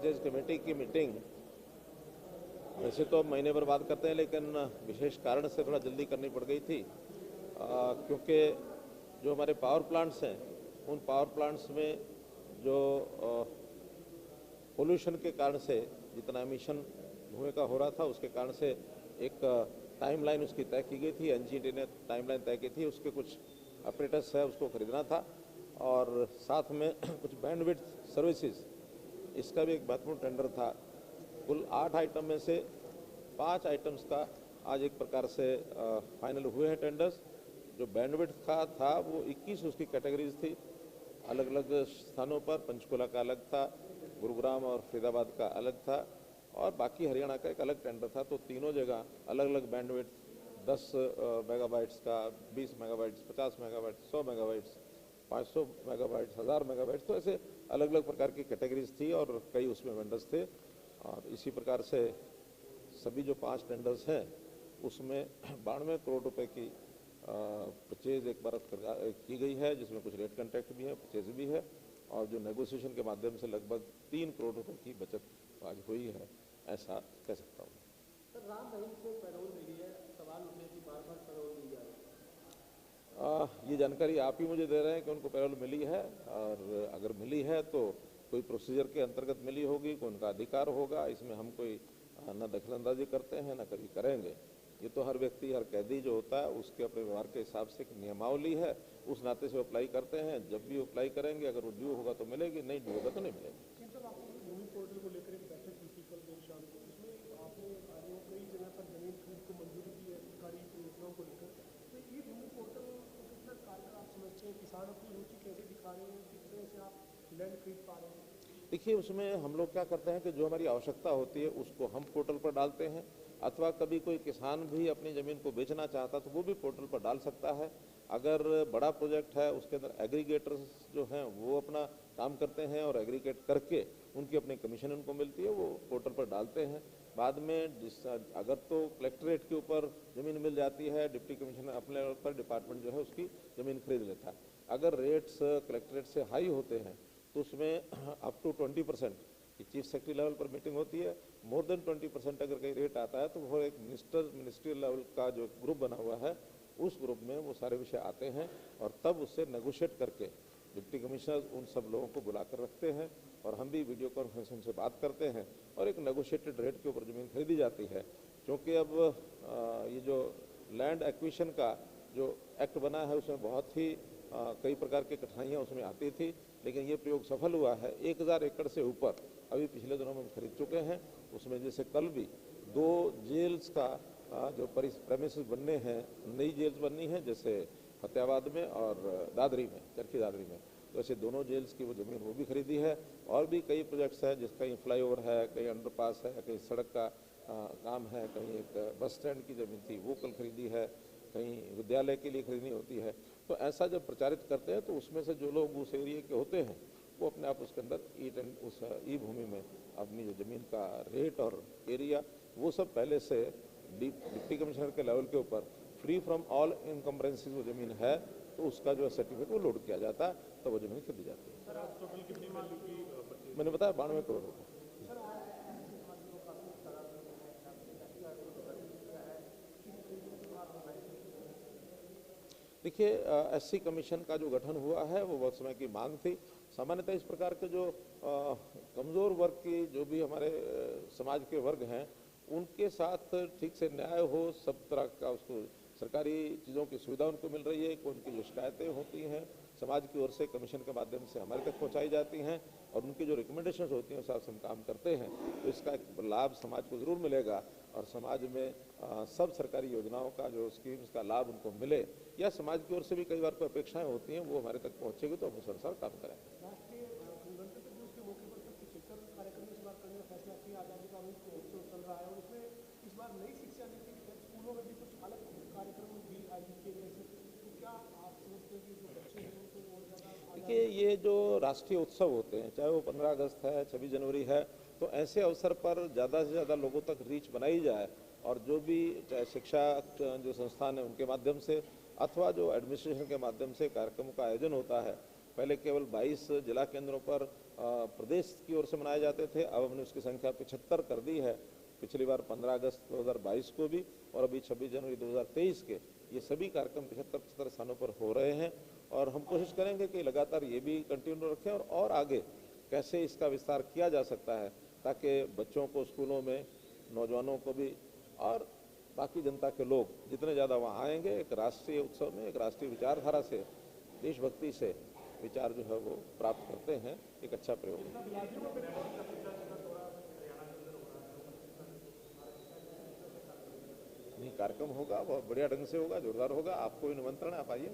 Purchase committee की meeting वैसे तो अब महीने भर बात करते हैं, लेकिन विशेष कारण से थोड़ा जल्दी करनी पड़ गई थी, क्योंकि जो हमारे पावर प्लांट्स हैं उन पावर प्लांट्स में जो पोल्यूशन के कारण से जितना एमिशन धुएं का हो रहा था उसके कारण से एक टाइमलाइन उसकी तय की गई थी। एनजीटी ने टाइमलाइन तय की थी, उसके कुछ ऑपरेटर्स है उसको खरीदना था और साथ में कुछ बैंडविड्थ सर्विसेज, इसका भी एक महत्वपूर्ण टेंडर था। कुल 8 आइटम में से 5 आइटम्स का आज एक प्रकार से फाइनल हुए हैं टेंडर्स। जो बैंडविड्थ का था वो 21 उसकी कैटेगरीज थी, अलग अलग स्थानों पर। पंचकुला का अलग था, गुरुग्राम और फरीदाबाद का अलग था और बाकी हरियाणा का एक अलग टेंडर था। तो तीनों जगह अलग अलग बैंडविड्थ 10 मेगाबाइट्स का, 20 megabytes, 50 megabytes, 100 megabytes, 500 megabytes, 1000 megabytes, तो ऐसे अलग अलग प्रकार की कैटेगरीज थी और कई उसमें वेंडर्स थे। और इसी प्रकार से सभी जो 5 टेंडर्स हैं उसमें 92 करोड़ रुपए की परचेज एक बार की गई है, जिसमें कुछ रेट कॉन्ट्रैक्ट भी है, परचेज भी है और जो नेगोशिएशन के माध्यम से लगभग 3 करोड़ रुपए की बचत आज हुई है, ऐसा कह सकता हूँ। सर, राम रहीम को पैरोल मिली है, सवाल उठे कि बार बार पैरोल मिल जा रही है। ये जानकारी आप ही मुझे दे रहे हैं कि उनको पैरोल मिली है, और अगर मिली है तो कोई प्रोसीजर के अंतर्गत मिली होगी, कोई उनका अधिकार होगा। इसमें हम कोई न दखलंदाजी करते हैं न कभी करेंगे। ये तो हर व्यक्ति, हर कैदी जो होता है उसके अपने व्यवहार के हिसाब से एक नियमावली है, उस नाते से अप्लाई करते हैं। जब भी अप्लाई करेंगे अगर वो ड्यू होगा तो मिलेगी, नहीं ड्यू होगा तो नहीं मिलेगी। सर, आपने भूमि पोर्टल को लेकर एक बैठक की थी कल देर शाम को, इसमें आपने कई जगह पर जमीन खरीद को मंजूरी दी है सरकारी योजनाओं को लेकर। तो ये भूमि पोर्टल को कितना कारगर आप समझते हैं? किसानों की रुचि कैसे दिखा रहे हैं, किस तरह से आप लैंड खरीद पा रहे हैं? देखिए, उसमें हम लोग क्या करते हैं कि जो हमारी आवश्यकता होती है उसको हम पोर्टल पर डालते हैं, अथवा कभी कोई किसान भी अपनी ज़मीन को बेचना चाहता तो वो भी पोर्टल पर डाल सकता है। अगर बड़ा प्रोजेक्ट है उसके अंदर एग्रीगेटर्स जो हैं वो अपना काम करते हैं और एग्रीगेट करके उनकी अपनी कमीशन उनको मिलती है, वो पोर्टल पर डालते हैं। बाद में अगर तो कलेक्ट्रेट के ऊपर ज़मीन मिल जाती है, डिप्टी कमिश्नर अपने लेवल पर डिपार्टमेंट जो है उसकी ज़मीन खरीद लेता है। अगर रेट्स कलेक्ट्रेट से हाई होते हैं तो उसमें अप टू 20% की चीफ सेक्रेटरी लेवल पर मीटिंग होती है। मोर देन 20% अगर कहीं रेट आता है तो वो एक मिनिस्ट्रियल लेवल का जो ग्रुप बना हुआ है उस ग्रुप में वो सारे विषय आते हैं और तब उससे नेगोशिएट करके डिप्टी कमिश्नर उन सब लोगों को बुलाकर रखते हैं और हम भी वीडियो कॉन्फ्रेंसिंग से बात करते हैं और एक नेगोशिएटेड रेट के ऊपर ज़मीन खरीदी जाती है। क्योंकि अब ये जो लैंड एक्विजिशन का जो एक्ट बना है उसमें बहुत ही कई प्रकार की कठिनाइयाँ उसमें आती थी, लेकिन ये प्रयोग सफल हुआ है। 1000 एकड़ से ऊपर अभी पिछले दिनों में हम खरीद चुके हैं। उसमें जैसे कल भी 2 जेल्स का जो प्रेमिसेस बनने हैं, नई जेल्स बननी है, जैसे फतेहाबाद में और दादरी में, चरखी दादरी में, तो ऐसे दोनों जेल्स की वो ज़मीन वो भी खरीदी है। और भी कई प्रोजेक्ट्स हैं, जिस कहीं फ्लाईओवर है, कहीं अंडरपास है, कहीं सड़क का काम है, कहीं एक बस स्टैंड की ज़मीन थी वो कल खरीदी है, कहीं विद्यालय के लिए खरीदनी होती है। तो ऐसा जब प्रचारित करते हैं तो उसमें से जो लोग उस एरिया के होते हैं वो अपने आप उसके अंदर उस ई भूमि में अपनी जो ज़मीन का रेट और एरिया वो सब पहले से डिप्टी कमिश्नर के लेवल के ऊपर फ्री फ्रॉम ऑल इनकम्बरेंसेस वो ज़मीन है तो उसका जो सर्टिफिकेट वो लोड किया जाता है, तो वो ज़मीन खरीदी जाती है। मैंने बताया 92 करोड़ रुपये। देखिए, एससी कमीशन का जो गठन हुआ है वो बहुत समय की मांग थी। सामान्यतः इस प्रकार के जो कमज़ोर वर्ग की जो भी हमारे समाज के वर्ग हैं उनके साथ ठीक से न्याय हो, सब तरह का उसको सरकारी चीज़ों की सुविधा उनको मिल रही है कि उनकी जो शिकायतें होती हैं समाज की ओर से कमीशन के माध्यम से हमारे तक पहुंचाई जाती हैं और उनकी जो रिकमेंडेशंस होती हैं उस हिसाब से हम काम करते हैं, तो इसका एक लाभ समाज को ज़रूर मिलेगा और समाज में सब सरकारी योजनाओं का जो स्कीम्स का लाभ उनको मिले या समाज की ओर से भी कई बार कोई अपेक्षाएं होती हैं वो हमारे तक पहुँचेगी तो हम उस अनुसार काम करेंगे। राष्ट्रीय गणतंत्र दिवस के मौके पर 75 कार्यक्रम इस बार करने का फैसला किया। आज़ादी का अमृत महोत्सव चल रहा है और इसमें इस बार नई शिक्षा नीति के तहत स्कूलों में भी कुछ अलग कार्यक्रम भी आयोजित किए गए। तो क्या आप समझते हैं कि जो बच्चे हैं उनको और ज़्यादा? देखिए, ये जो राष्ट्रीय उत्सव होते हैं चाहे वो 15 अगस्त है, 26 जनवरी है, तो ऐसे अवसर पर ज़्यादा से ज़्यादा लोगों तक रीच बनाई जाए और जो भी चाहे शिक्षा जो संस्थान है उनके माध्यम से अथवा जो एडमिनिस्ट्रेशन के माध्यम से कार्यक्रमों का आयोजन होता है। पहले केवल 22 जिला केंद्रों पर प्रदेश की ओर से मनाए जाते थे, अब हमने उसकी संख्या 75 कर दी है। पिछली बार 15 अगस्त 2022 को भी और अभी 26 जनवरी 2023 के ये सभी कार्यक्रम 75 स्थानों पर हो रहे हैं और हम कोशिश करेंगे कि लगातार ये भी कंटिन्यू रखें और आगे कैसे इसका विस्तार किया जा सकता है ताकि बच्चों को स्कूलों में, नौजवानों को भी और बाकी जनता के लोग जितने ज़्यादा वहाँ आएंगे, एक राष्ट्रीय उत्सव में एक राष्ट्रीय विचारधारा से, देशभक्ति से विचार जो है वो प्राप्त करते हैं। एक अच्छा प्रयोग है। नहीं, कार्यक्रम होगा, बहुत बढ़िया ढंग से होगा, जोरदार होगा। आपको भी निमंत्रण है, आप आइए।